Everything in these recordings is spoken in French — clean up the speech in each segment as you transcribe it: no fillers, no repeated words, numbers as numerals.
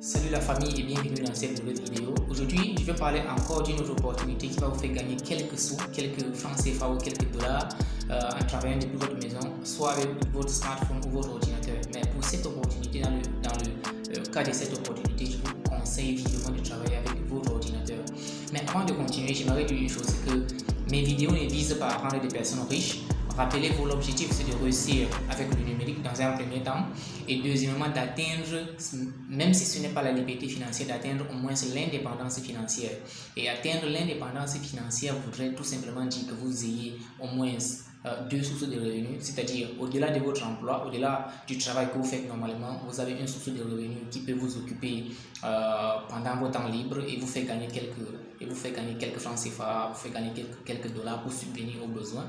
Salut la famille et bienvenue dans cette nouvelle vidéo. Aujourd'hui, je vais parler encore d'une autre opportunité qui va vous faire gagner quelques sous, quelques francs CFA ou quelques dollars en travaillant depuis votre maison, soit avec votre smartphone ou votre ordinateur. Mais pour cette opportunité, dans le cas de cette opportunité, je vous conseille vivement de travailler avec votre ordinateur. Mais avant de continuer, j'aimerais dire une chose, c'est que mes vidéos ne visent pas à rendre des personnes riches. Rappelez-vous, l'objectif c'est de réussir avec le numérique dans un premier temps et deuxièmement d'atteindre, même si ce n'est pas la liberté financière, d'atteindre au moins l'indépendance financière. Et atteindre l'indépendance financière voudrait tout simplement dire que vous ayez au moins deux sources de revenus, c'est-à-dire au-delà de votre emploi, au-delà du travail que vous faites normalement, vous avez une source de revenus qui peut vous occuper pendant vos temps libres et vous fait gagner quelques francs CFA, vous fait gagner quelques dollars pour subvenir aux besoins.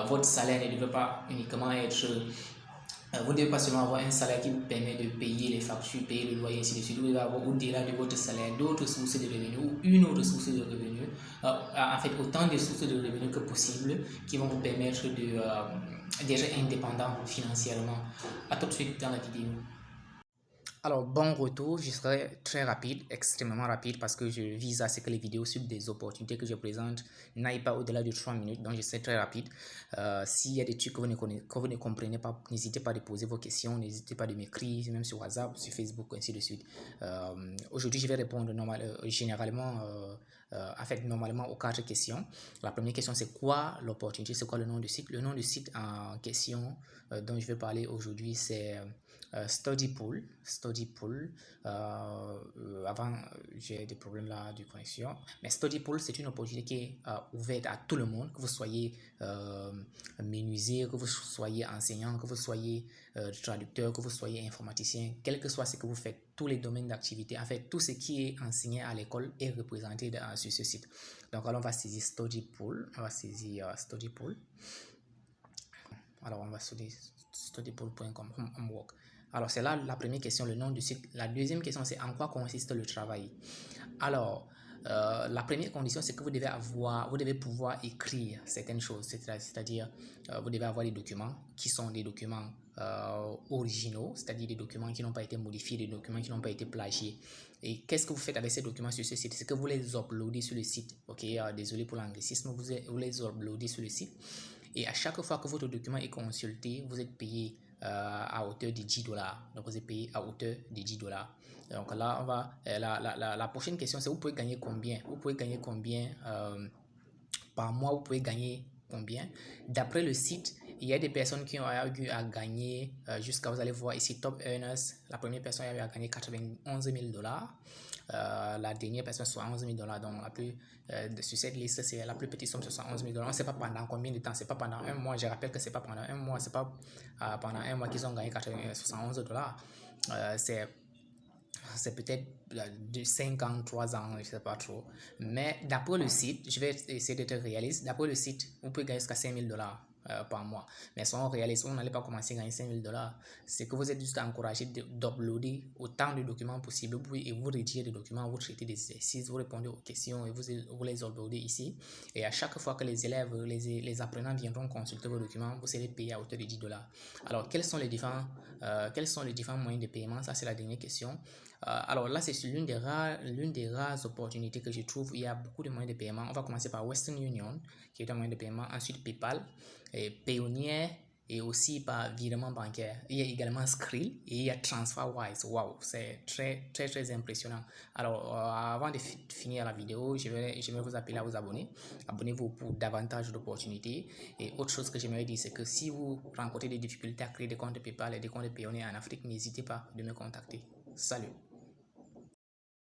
Votre salaire ne devrait pas uniquement être vous ne devez pas seulement avoir un salaire qui vous permet de payer les factures, payer le loyer, ainsi de suite. Vous devez avoir au-delà de votre salaire d'autres sources de revenus ou une autre source de revenus. En fait, autant de sources de revenus que possible qui vont vous permettre d'être indépendant financièrement. À tout de suite dans la vidéo. Alors, bon retour, je serai très rapide, extrêmement rapide parce que je vise à ce que les vidéos sur des opportunités que je présente n'aillent pas au-delà de 3 minutes, donc je serai très rapide. S'il y a des trucs que vous ne comprenez pas, n'hésitez pas à poser vos questions, n'hésitez pas à m'écrire, même sur WhatsApp, sur Facebook, ainsi de suite. Aujourd'hui, je vais répondre généralement aux 4 questions. La première question, c'est quoi l'opportunité, c'est quoi le nom du site? Le nom du site en question dont je vais parler aujourd'hui, c'est StudyPool. Avant, j'ai des problèmes là de connexion. Mais StudyPool, c'est une opportunité qui est ouverte à tout le monde, que vous soyez menuisier, que vous soyez enseignant, que vous soyez traducteur, que vous soyez informaticien, quel que soit ce que vous faites, tous les domaines d'activité, en fait, tout ce qui est enseigné à l'école est représenté sur ce site. Donc, alors, on va saisir StudyPool. On va saisir StudyPool. Alors, on va saisir studypool.com, homework. Alors, c'est là la première question, le nom du site. La deuxième question, c'est en quoi consiste le travail. Alors, la première condition, c'est que vous devez pouvoir écrire certaines choses, c'est-à-dire vous devez avoir des documents qui sont des documents originaux, c'est-à-dire des documents qui n'ont pas été modifiés, des documents qui n'ont pas été plagiés. Et qu'est-ce que vous faites avec ces documents sur ce site? C'est que vous les uploadez sur le site. Ok, désolé pour l'anglicisme, vous les uploadez sur le site. Et à chaque fois que votre document est consulté, vous êtes payé à hauteur de $10. Donc, vous êtes payé à hauteur de $10. Donc là, on va la prochaine question, c'est vous pouvez gagner combien? Vous pouvez gagner combien par mois? Vous pouvez gagner combien? D'après le site, il y a des personnes qui ont eu à gagner jusqu'à, vous allez voir ici, Top Earners. La première personne a eu à gagner $91 000. La dernière personne, $71 000. Donc, sur cette liste, c'est la plus petite somme, $71 000. On ne sait pas pendant combien de temps. C'est pas pendant un mois. Je rappelle que c'est pas pendant un mois. C'est pas pendant un mois qu'ils ont gagné $71. C'est peut-être de 5 ans, 3 ans, je ne sais pas trop. Mais d'après le site, je vais essayer d'être réaliste. D'après le site, vous pouvez gagner jusqu'à $5 000 par mois. Mais soyons réalistes, vous n'allez pas commencer à gagner $5 000. C'est que vous êtes juste encouragé d'uploader autant de documents possible. Vous pouvez vous rédiger des documents, vous traitez des exercices, vous répondez aux questions et vous les uploadez ici. Et à chaque fois que les élèves, les apprenants viendront consulter vos documents, vous serez payé à hauteur de $10. Alors, quels sont les différents moyens de paiement? Ça, c'est la dernière question. Alors là, c'est l'une des rares opportunités que je trouve. Il y a beaucoup de moyens de paiement. On va commencer par Western Union, qui est un moyen de paiement. Ensuite, PayPal, et Payoneer, et aussi par virement bancaire. Il y a également Skrill et il y a TransferWise. Wow, c'est très, très, très impressionnant. Alors, avant de finir la vidéo, je vais vous appeler à vous abonner. Abonnez-vous pour davantage d'opportunités. Et autre chose que j'aimerais dire, c'est que si vous rencontrez des difficultés à créer des comptes PayPal et des comptes Payoneer en Afrique, n'hésitez pas de me contacter. Salut!